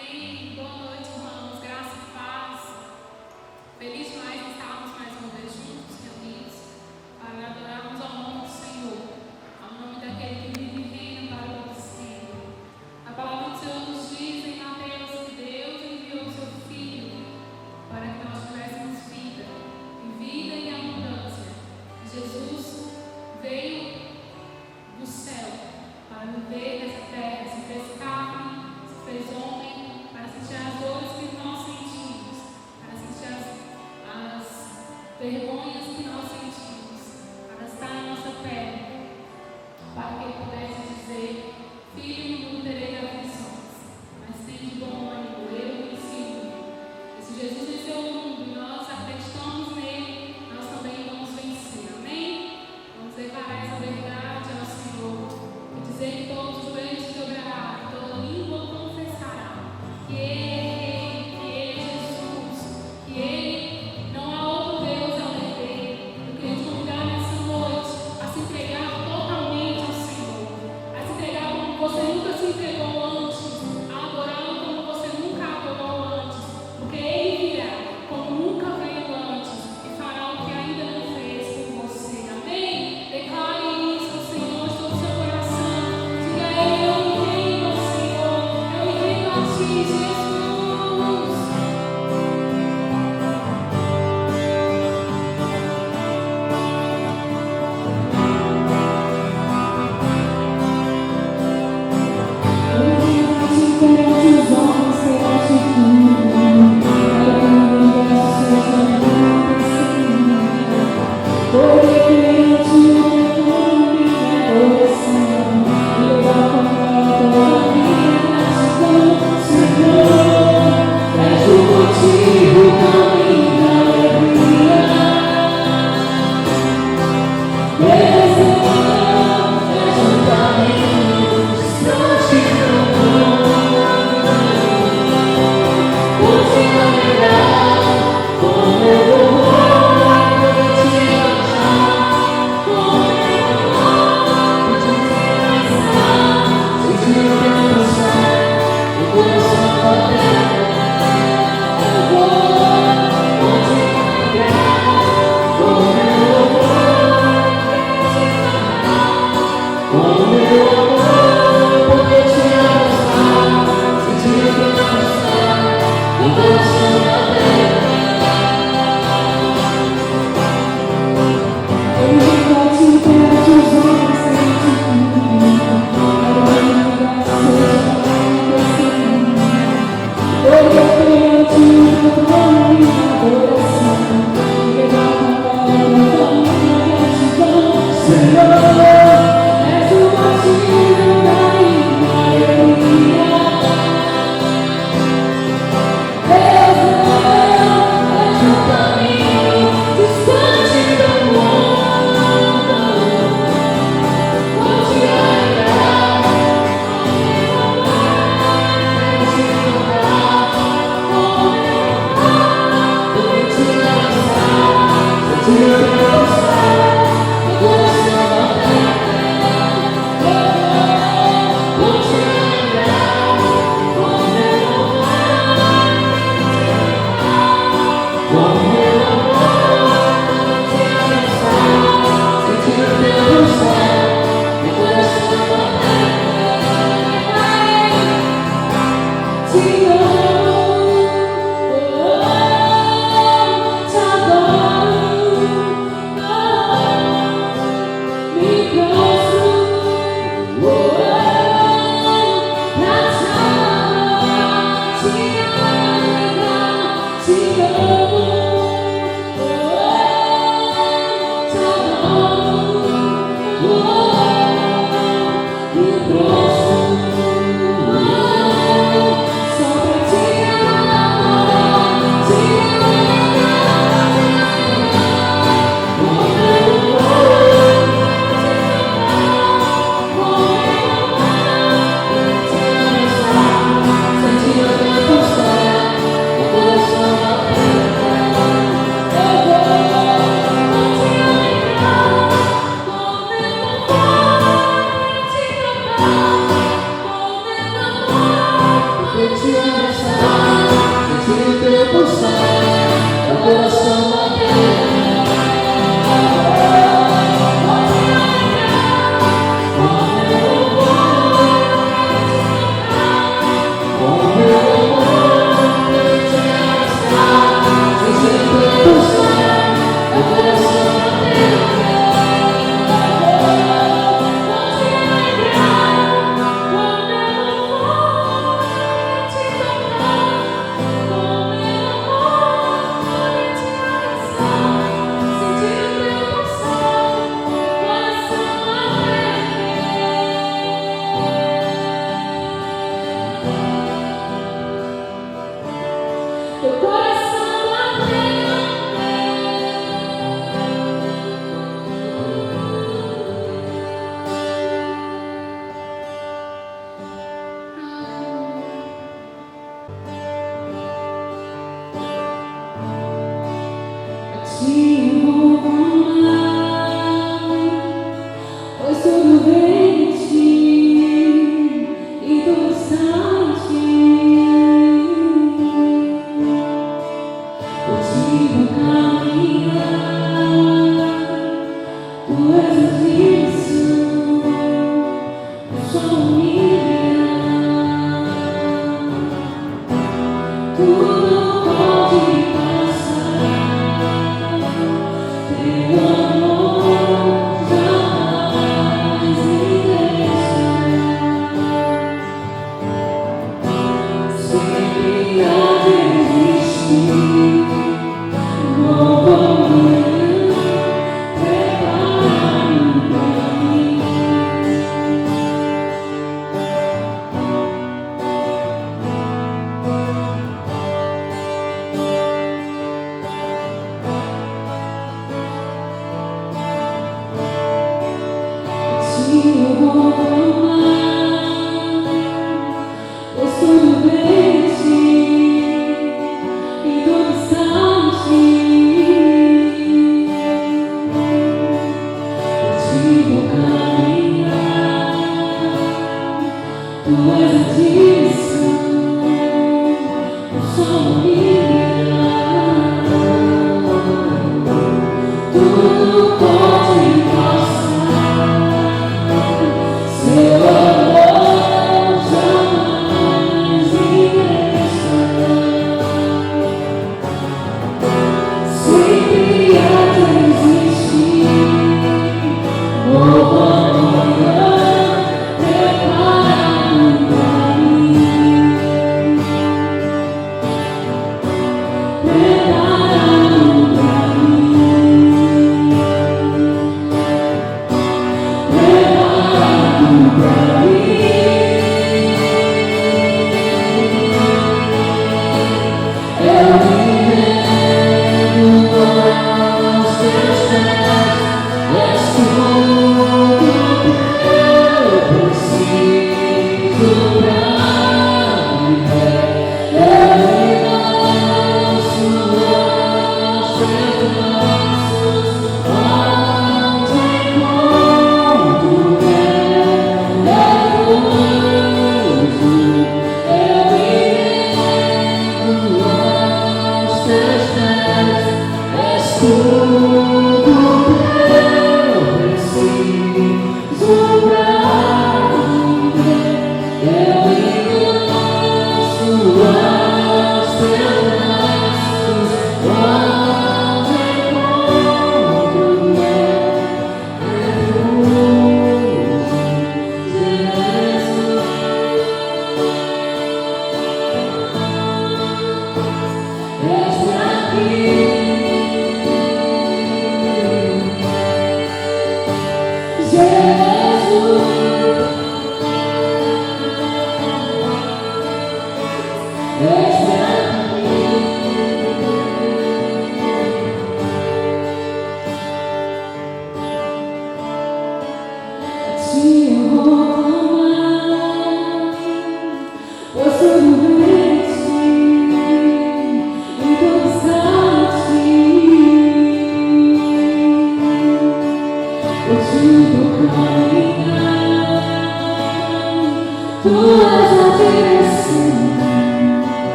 Amém. Boa noite, irmãos. Graça e paz. Feliz demais de estarmos mais uma vez juntos, reunidos, para adorarmos ao nome do Senhor, ao nome daquele que vive e reina para todo sempre. A palavra do Senhor nos diz em Mateus que Deus enviou o seu Filho para que nós tivéssemos vida, e vida em abundância. Jesus veio do céu para viver nessa terra, se fez carne, se fez homem, para sentir as dores que nós sentimos, para sentir as vergonhas que nós sentimos, para estar na nossa pele, para que Ele pudesse dizer: filho, no mundo terei aflições, mas tem de bom ânimo, eu venci. E se Jesus venceu o mundo e nós acreditamos nele, nós também vamos vencer. Amém? Vamos declarar essa verdade ao Senhor e dizer que todos os joelhos se dobrarão, toda língua confessará que Ele é Jesus, que Ele não há outro Deus além dele. Eu queria te convidar nessa noite a se entregar totalmente ao Senhor, a se entregar como você nunca se entregou antes, a adorá-lo como você nunca adorou antes, porque Ele virá como nunca veio antes e fará o que ainda não fez por você. Amém? Declare isso ao Senhor de todo o seu coração. Diga a Ele: eu me rendo ao Senhor, eu me rendo a Ti, Jesus. Deus,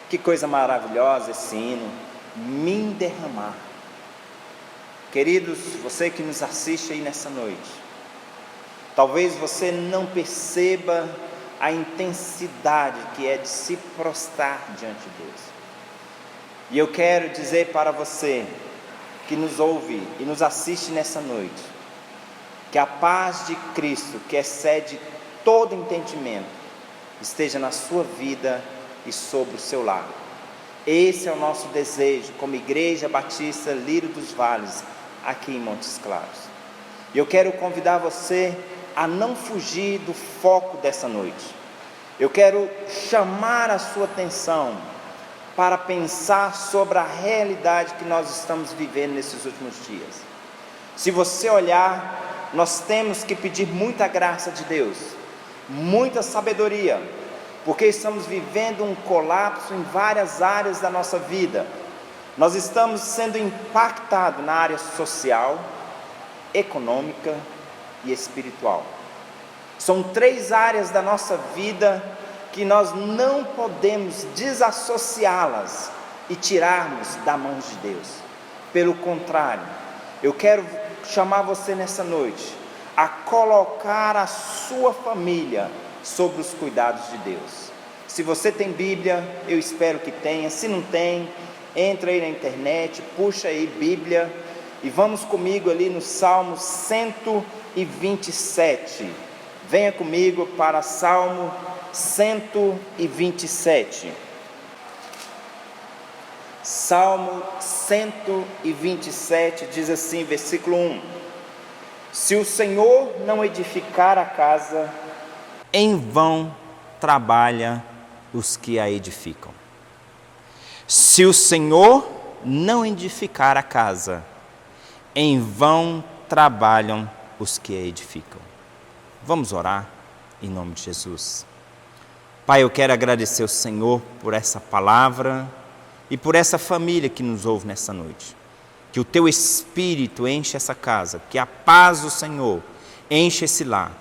Que coisa maravilhosa esse hino, me derramar. Queridos, você que nos assiste aí nessa noite, talvez você não perceba a intensidade que é de se prostrar diante de Deus. E eu quero dizer para você que nos ouve e nos assiste nessa noite, que a paz de Cristo, que excede todo entendimento, esteja na sua vida e sobre o seu lar. Esse é o nosso desejo como Igreja Batista Lírio dos Vales, aqui em Montes Claros. E eu quero convidar você a não fugir do foco dessa noite. Eu quero chamar a sua atenção para pensar sobre a realidade que nós estamos vivendo nesses últimos dias. Se você olhar, nós temos que pedir muita graça de Deus, muita sabedoria, porque estamos vivendo um colapso em várias áreas da nossa vida. Nós estamos sendo impactados na área social, econômica e espiritual. São 3 áreas da nossa vida que nós não podemos desassociá-las e tirarmos da mão de Deus. Pelo contrário, eu quero chamar você nessa noite a colocar a sua família sobre os cuidados de Deus. Se você tem Bíblia, eu espero que tenha. Se não tem, entra aí na internet, puxa aí Bíblia e vamos comigo ali no Salmo 127. Venha comigo para Salmo 127. Salmo 127 diz assim, versículo 1: Se o Senhor não edificar a casa, em vão trabalha os que a edificam. Se o Senhor não edificar a casa, em vão trabalham os que a edificam. Vamos orar em nome de Jesus. Pai, eu quero agradecer ao Senhor por essa palavra e por essa família que nos ouve nessa noite. Que o Teu Espírito enche essa casa, que a paz do Senhor enche esse lar.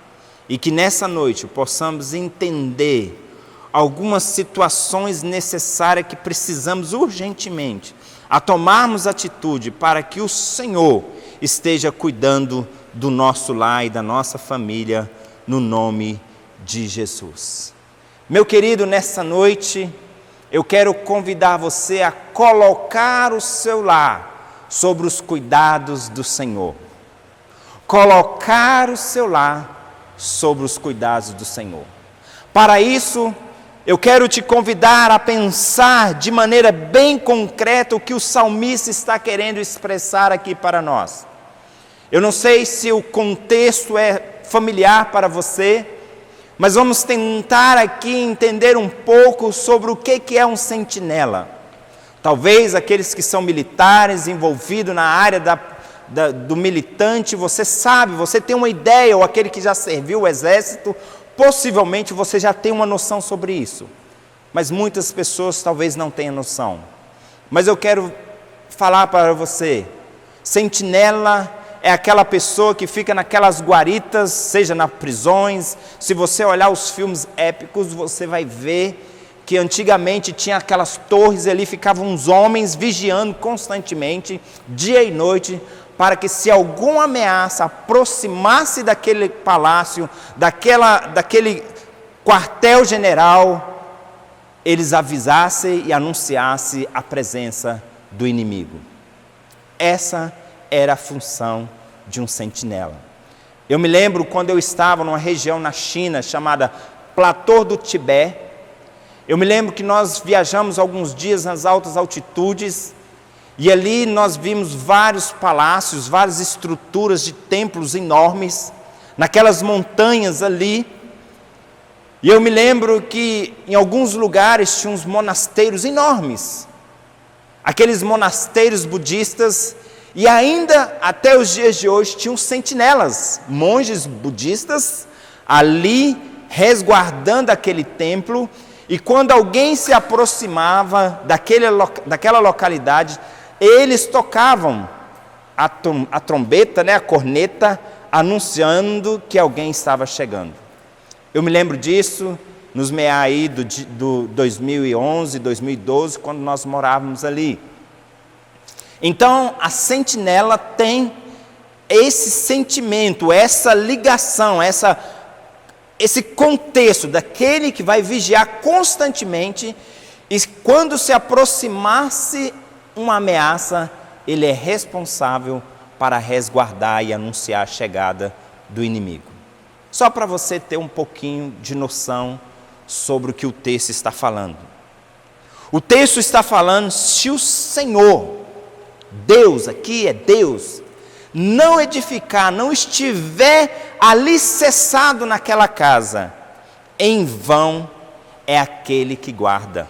E que nessa noite possamos entender algumas situações necessárias que precisamos urgentemente a tomarmos atitude para que o Senhor esteja cuidando do nosso lar e da nossa família, no nome de Jesus. Meu querido, nessa noite eu quero convidar você a colocar o seu lar sobre os cuidados do Senhor. colocar o seu lar sobre os cuidados do Senhor. Para isso, eu quero te convidar a pensar de maneira bem concreta o que o salmista está querendo expressar aqui para nós. Eu não sei se o contexto é familiar para você, mas vamos tentar aqui entender um pouco sobre o que é um sentinela. Talvez aqueles que são militares, envolvidos na área do militante, você sabe, você tem uma ideia, ou aquele que já serviu o exército, possivelmente você já tem uma noção sobre isso. Mas muitas pessoas talvez não tenham noção. Mas eu quero falar para você, sentinela é aquela pessoa que fica naquelas guaritas, seja nas prisões. Se você olhar os filmes épicos, você vai ver que antigamente tinha aquelas torres ali, ficavam uns homens vigiando constantemente, dia e noite, para que se alguma ameaça aproximasse daquele palácio, daquele quartel-general, eles avisassem e anunciassem a presença do inimigo. Essa era a função de um sentinela. Eu me lembro quando eu estava numa região na China chamada Platô do Tibete. Eu me lembro que nós viajamos alguns dias nas altas altitudes e ali nós vimos vários palácios, várias estruturas de templos enormes, naquelas montanhas ali. E eu me lembro que em alguns lugares tinha uns monasteiros enormes, aqueles monasteiros budistas, e ainda até os dias de hoje tinham sentinelas, monges budistas, ali resguardando aquele templo, e quando alguém se aproximava daquela localidade, eles tocavam a trombeta, a corneta, anunciando que alguém estava chegando. Eu me lembro disso nos meados aí do 2011, 2012, quando nós morávamos ali. Então, a sentinela tem esse sentimento, essa ligação, esse contexto daquele que vai vigiar constantemente, e quando se aproximasse uma ameaça, ele é responsável para resguardar e anunciar a chegada do inimigo. Só para você ter um pouquinho de noção sobre o que o texto está falando. O texto está falando, se o Senhor, Deus, aqui é Deus, não edificar, não estiver alicerçado naquela casa, em vão é aquele que guarda.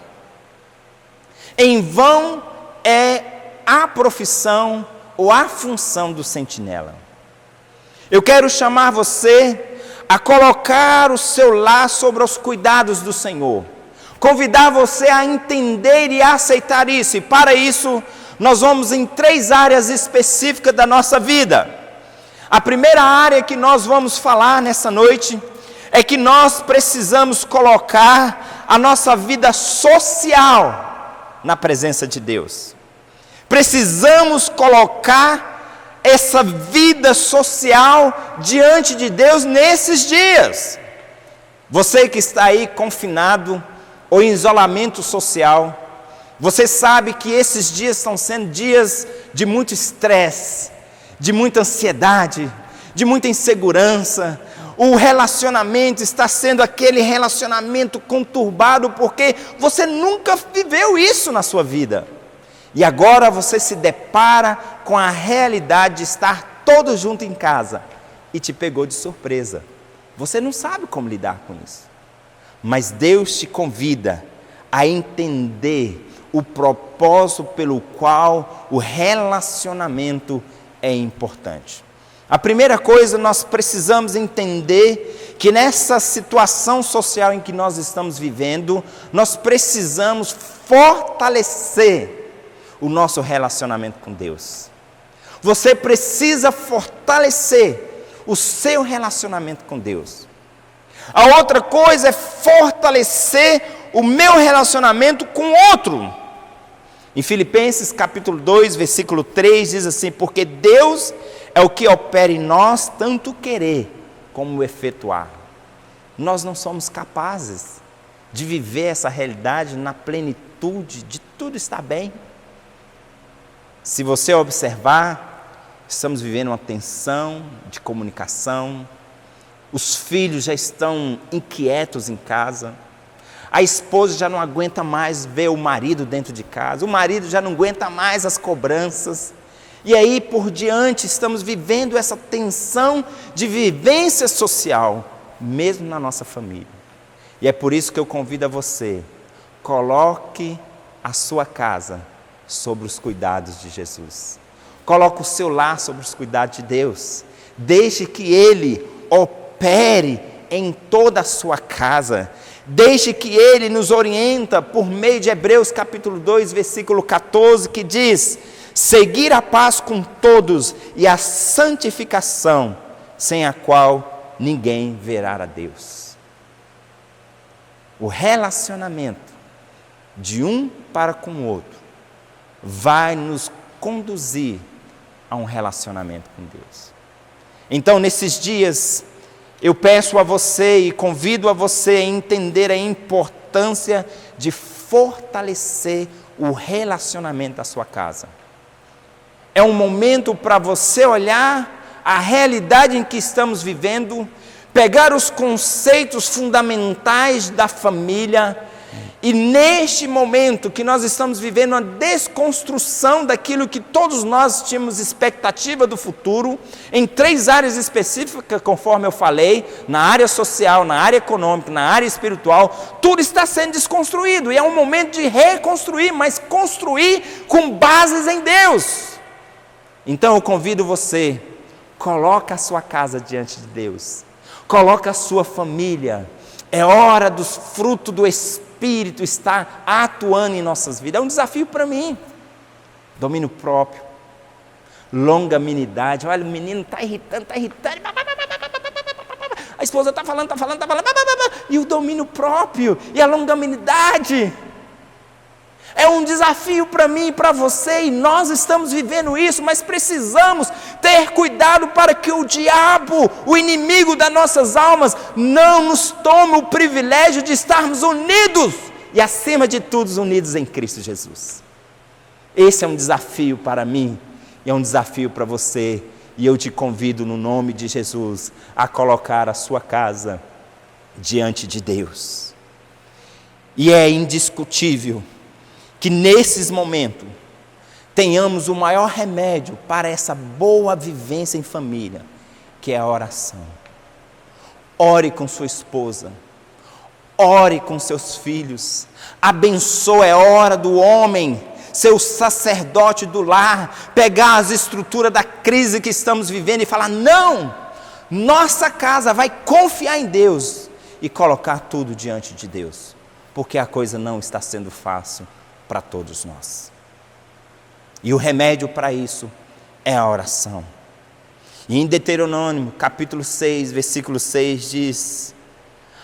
Em vão é a profissão ou a função do sentinela. Eu quero chamar você a colocar o seu lar sobre os cuidados do Senhor. Convidar você a entender e a aceitar isso. E para isso, nós vamos em 3 áreas específicas da nossa vida. A primeira área que nós vamos falar nessa noite é que nós precisamos colocar a nossa vida social na presença de Deus. Precisamos colocar essa vida social diante de Deus nesses dias. Você que está aí confinado ou em isolamento social, você sabe que esses dias estão sendo dias de muito estresse, de muita ansiedade, de muita insegurança. O relacionamento está sendo aquele relacionamento conturbado porque você nunca viveu isso na sua vida. E agora você se depara com a realidade de estar todo junto em casa e te pegou de surpresa. Você não sabe como lidar com isso. Mas Deus te convida a entender o propósito pelo qual o relacionamento é importante. A primeira coisa, nós precisamos entender que nessa situação social em que nós estamos vivendo, nós precisamos fortalecer o nosso relacionamento com Deus. Você precisa fortalecer o seu relacionamento com Deus. A outra coisa é fortalecer o meu relacionamento com o outro. Em Filipenses capítulo 2, versículo 3, diz assim: porque Deus é o que opera em nós tanto querer como efetuar. Nós não somos capazes de viver essa realidade na plenitude de tudo estar bem. Se você observar, Estamos vivendo uma tensão de comunicação. Os filhos já estão inquietos em casa. A esposa já não aguenta mais ver o marido dentro de casa. O marido já não aguenta mais as cobranças. E aí por diante estamos vivendo essa tensão de vivência social, mesmo na nossa família. E é por isso que eu convido a você, coloque a sua casa sobre os cuidados de Jesus. Coloque o seu lar sobre os cuidados de Deus. Deixe que Ele opere em toda a sua casa. Deixe que Ele nos orienta por meio de Hebreus capítulo 2, versículo 14, que diz: seguir a paz com todos e a santificação, sem a qual ninguém verá a Deus. O relacionamento de um para com o outro vai nos conduzir a um relacionamento com Deus. Então, nesses dias, eu peço a você e convido a você a entender a importância de fortalecer o relacionamento da sua casa. É um momento para você olhar a realidade em que estamos vivendo, pegar os conceitos fundamentais da família, e neste momento que nós estamos vivendo uma desconstrução daquilo que todos nós tínhamos expectativa do futuro, em 3 áreas específicas, conforme eu falei, na área social, na área econômica, na área espiritual, tudo está sendo desconstruído, e é um momento de reconstruir, mas construir com bases em Deus. Então eu convido você, coloque a sua casa diante de Deus, coloque a sua família, é hora dos frutos do Espírito estar atuando em nossas vidas. É um desafio para mim. Domínio próprio, longanimidade. Olha, o menino está irritando. A esposa está falando. E o domínio próprio e a longanimidade. É um desafio para mim e para você, e nós estamos vivendo isso, mas precisamos ter cuidado para que o diabo, o inimigo das nossas almas, não nos tome o privilégio de estarmos unidos, e acima de tudo unidos em Cristo Jesus. Esse é um desafio para mim, e é um desafio para você, e eu te convido no nome de Jesus, a colocar a sua casa diante de Deus. E é indiscutível que nesses momentos tenhamos o maior remédio para essa boa vivência em família, que é a oração. Ore com sua esposa, ore com seus filhos, abençoe, é hora do homem, seu sacerdote do lar, pegar as estruturas da crise que estamos vivendo e falar: não, nossa casa vai confiar em Deus e colocar tudo diante de Deus, porque a coisa não está sendo fácil para todos nós. E o remédio para isso é a oração. E em Deuteronômio, capítulo 6, versículo 6 diz: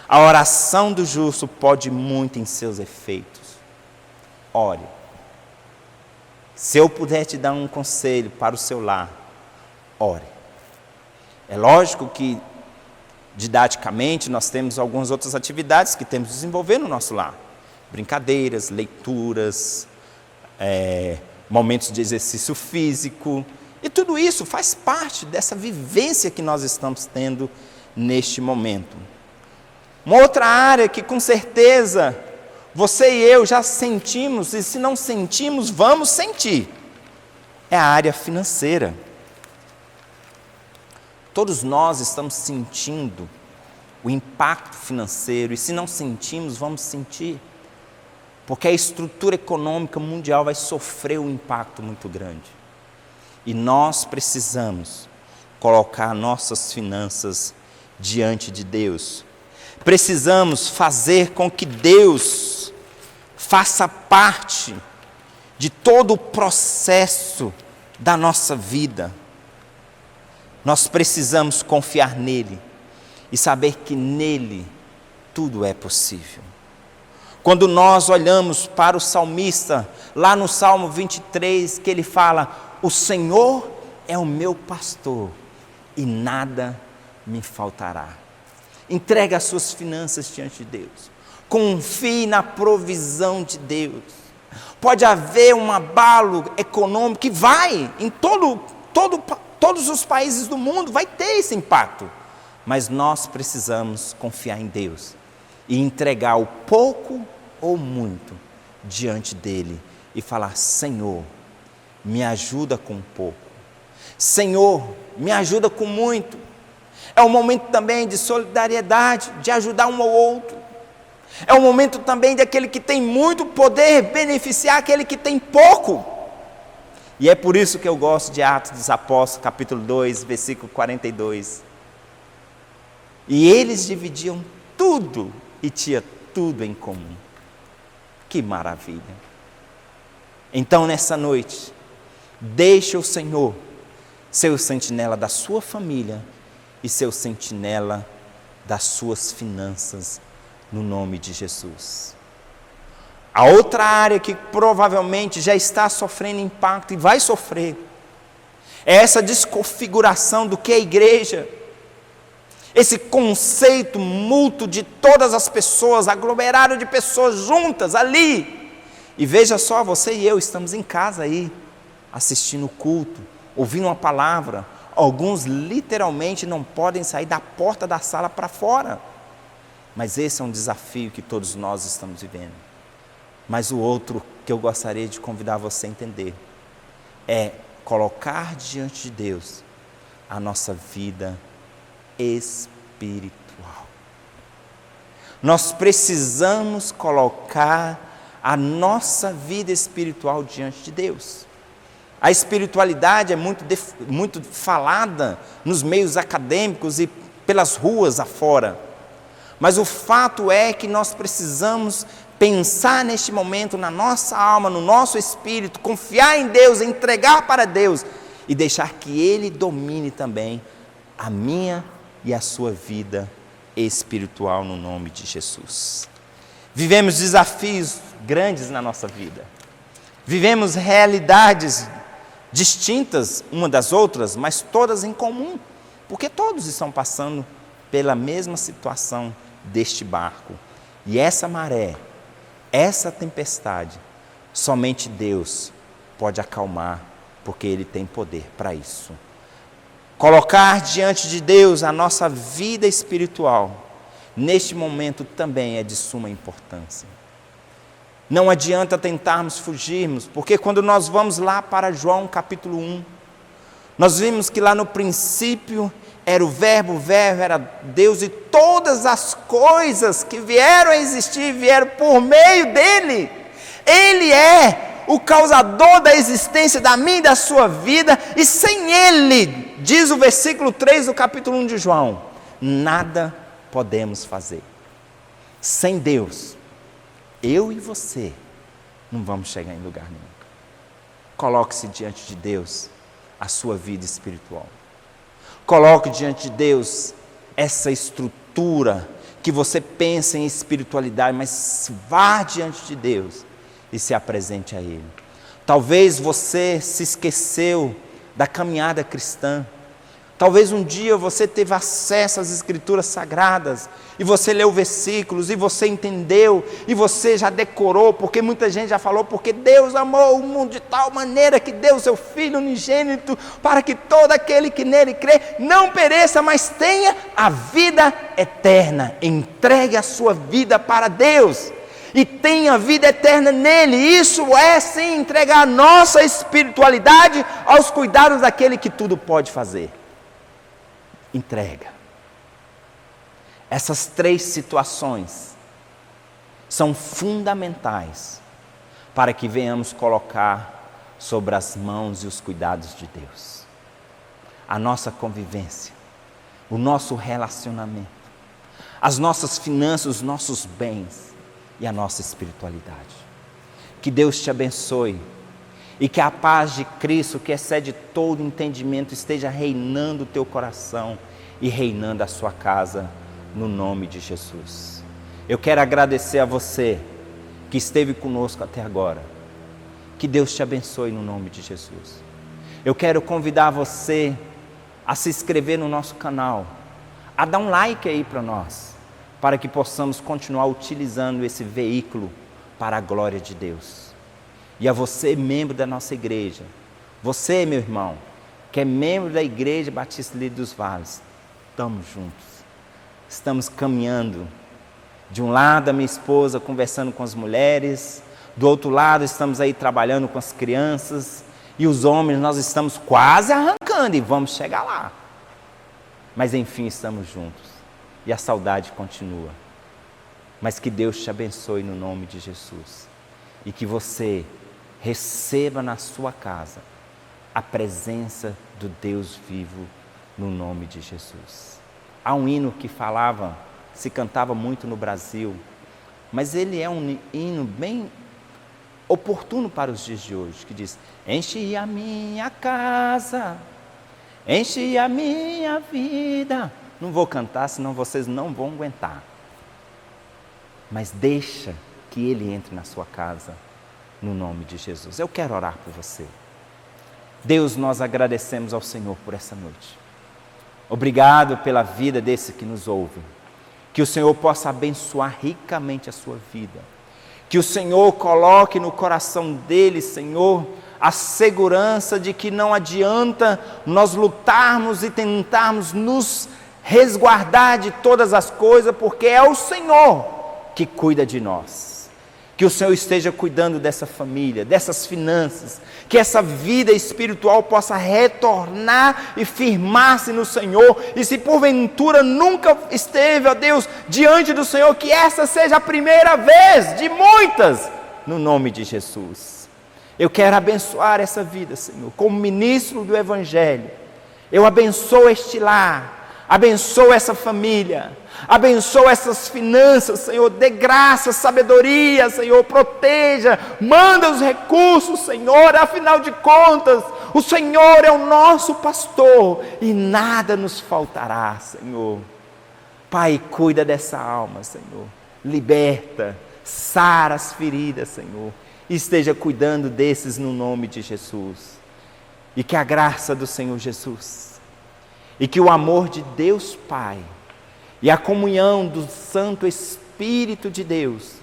a oração do justo pode muito em seus efeitos. Ore. Se eu puder te dar um conselho para o seu lar, ore. É lógico que, didaticamente, nós temos algumas outras atividades que temos que desenvolver no nosso lar. Brincadeiras, leituras, momentos de exercício físico, e tudo isso faz parte dessa vivência que nós estamos tendo neste momento. Uma outra área que com certeza você e eu já sentimos, e se não sentimos, vamos sentir, é a área financeira. Todos nós estamos sentindo o impacto financeiro, e se não sentimos, vamos sentir. Porque a estrutura econômica mundial vai sofrer um impacto muito grande. E nós precisamos colocar nossas finanças diante de Deus. Precisamos fazer com que Deus faça parte de todo o processo da nossa vida. Nós precisamos confiar nele e saber que nele tudo é possível. Quando nós olhamos para o salmista, lá no Salmo 23, que ele fala: o Senhor é o meu pastor e nada me faltará. Entregue as suas finanças diante de Deus. Confie na provisão de Deus. Pode haver um abalo econômico que vai em todo todos os países do mundo, vai ter esse impacto. Mas nós precisamos confiar em Deus e entregar o pouco ou muito diante dEle e falar: Senhor, me ajuda com pouco. Senhor, me ajuda com muito. É um momento também de solidariedade, de ajudar um ao outro. É um momento também de aquele que tem muito poder beneficiar aquele que tem pouco. E é por isso que eu gosto de Atos dos Apóstolos, capítulo 2, versículo 42. E eles dividiam tudo e tinham tudo em comum. Que maravilha! Então, nessa noite, deixa o Senhor ser o sentinela da sua família e ser o sentinela das suas finanças, no nome de Jesus. A outra área que provavelmente já está sofrendo impacto e vai sofrer, é essa desconfiguração do que é igreja. Esse conceito mútuo de todas as pessoas, aglomerado de pessoas juntas ali. E veja só, você e eu estamos em casa aí, assistindo o culto, ouvindo uma palavra. Alguns literalmente não podem sair da porta da sala para fora. Mas esse é um desafio que todos nós estamos vivendo. Mas o outro que eu gostaria de convidar você a entender é colocar diante de Deus a nossa vida espiritual. Nós precisamos colocar a nossa vida espiritual diante de Deus. A espiritualidade é muito falada nos meios acadêmicos e pelas ruas afora. Mas o fato é que nós precisamos pensar neste momento na nossa alma, no nosso espírito, confiar em Deus, entregar para Deus e deixar que Ele domine também a minha e a sua vida espiritual no nome de Jesus. Vivemos desafios grandes na nossa vida. Vivemos realidades distintas uma das outras, mas todas em comum, porque todos estão passando pela mesma situação deste barco. E essa maré, essa tempestade, somente Deus pode acalmar, porque Ele tem poder para isso. Colocar diante de Deus a nossa vida espiritual, neste momento também é de suma importância. Não adianta tentarmos fugirmos, porque quando nós vamos lá para João capítulo 1, nós vimos que lá no princípio era o verbo era Deus, e todas as coisas que vieram a existir, vieram por meio dEle. Ele é o causador da existência da minha e da sua vida, e sem Ele, diz o versículo 3 do capítulo 1 de João, nada podemos fazer. Sem Deus, eu e você não vamos chegar em lugar nenhum. Coloque-se diante de Deus a sua vida espiritual. Coloque diante de Deus essa estrutura que você pensa em espiritualidade, mas vá diante de Deus e se apresente a Ele. Talvez você se esqueceu da caminhada cristã. Talvez um dia você teve acesso às Escrituras Sagradas, e você leu versículos, e você entendeu, e você já decorou, porque muita gente já falou, porque Deus amou o mundo de tal maneira que deu o seu Filho unigênito, para que todo aquele que nele crê, não pereça, mas tenha a vida eterna. Entregue a sua vida para Deus, e tenha a vida eterna nele. Isso é sim entregar a nossa espiritualidade aos cuidados daquele que tudo pode fazer. Entrega. Essas três situações são fundamentais para que venhamos colocar sobre as mãos e os cuidados de Deus a nossa convivência, o nosso relacionamento, as nossas finanças, os nossos bens e a nossa espiritualidade. Que Deus te abençoe e que a paz de Cristo, que excede todo entendimento, esteja reinando o teu coração e reinando a sua casa, no nome de Jesus. Eu quero agradecer a você que esteve conosco até agora. Que Deus te abençoe no nome de Jesus. Eu quero convidar você a se inscrever no nosso canal, a dar um like aí para nós, para que possamos continuar utilizando esse veículo para a glória de Deus. E a você, membro da nossa igreja, você, meu irmão, que é membro da Igreja Batista Lírio dos Vales, estamos juntos, estamos caminhando. De um lado, a minha esposa conversando com as mulheres, do outro lado, estamos aí trabalhando com as crianças, e os homens, nós estamos quase arrancando e vamos chegar lá. Mas enfim, estamos juntos, e a saudade continua. Mas que Deus te abençoe no nome de Jesus, e que você receba na sua casa a presença do Deus vivo no nome de Jesus. Há um hino que se cantava muito no Brasil, mas ele é um hino bem oportuno para os dias de hoje, que diz: enche a minha casa, enche a minha vida. Não vou cantar, senão vocês não vão aguentar. Mas deixa que Ele entre na sua casa, no nome de Jesus. Eu quero orar por você. Deus, nós agradecemos ao Senhor por essa noite. Obrigado pela vida desse que nos ouve. Que o Senhor possa abençoar ricamente a sua vida. Que o Senhor coloque no coração dele, Senhor, a segurança de que não adianta nós lutarmos e tentarmos nos resguardar de todas as coisas, porque é o Senhor que cuida de nós. Que o Senhor esteja cuidando dessa família, dessas finanças, que essa vida espiritual possa retornar e firmar-se no Senhor, e se porventura nunca esteve, ó Deus, diante do Senhor, que essa seja a primeira vez de muitas, no nome de Jesus. Eu quero abençoar essa vida, Senhor, como ministro do Evangelho. Eu abençoo este lar, abençoo essa família, abençoa essas finanças, Senhor, dê graça, sabedoria, Senhor, proteja, manda os recursos, Senhor, afinal de contas, o Senhor é o nosso pastor e nada nos faltará, Senhor. Pai, cuida dessa alma, Senhor, liberta, sara as feridas, Senhor, e esteja cuidando desses no nome de Jesus, e que a graça do Senhor Jesus, e que o amor de Deus Pai, e a comunhão do Santo Espírito de Deus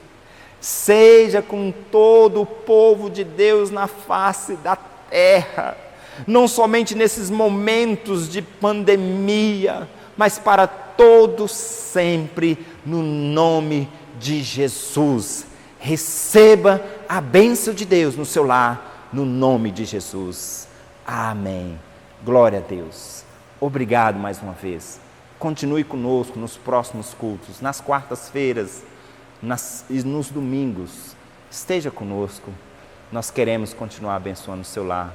seja com todo o povo de Deus na face da terra, não somente nesses momentos de pandemia, mas para todos sempre, no nome de Jesus. Receba a bênção de Deus no seu lar, no nome de Jesus. Amém. Glória a Deus. Obrigado mais uma vez. Continue conosco nos próximos cultos, nas quartas-feiras e nos domingos. Esteja conosco. Nós queremos continuar abençoando o seu lar,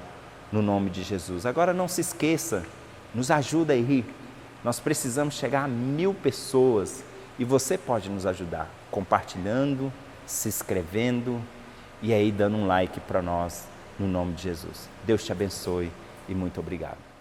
no nome de Jesus. Agora não se esqueça, nos ajuda aí. Nós precisamos chegar a 1000 pessoas e você pode nos ajudar, compartilhando, se inscrevendo e aí dando um like para nós, no nome de Jesus. Deus te abençoe e muito obrigado.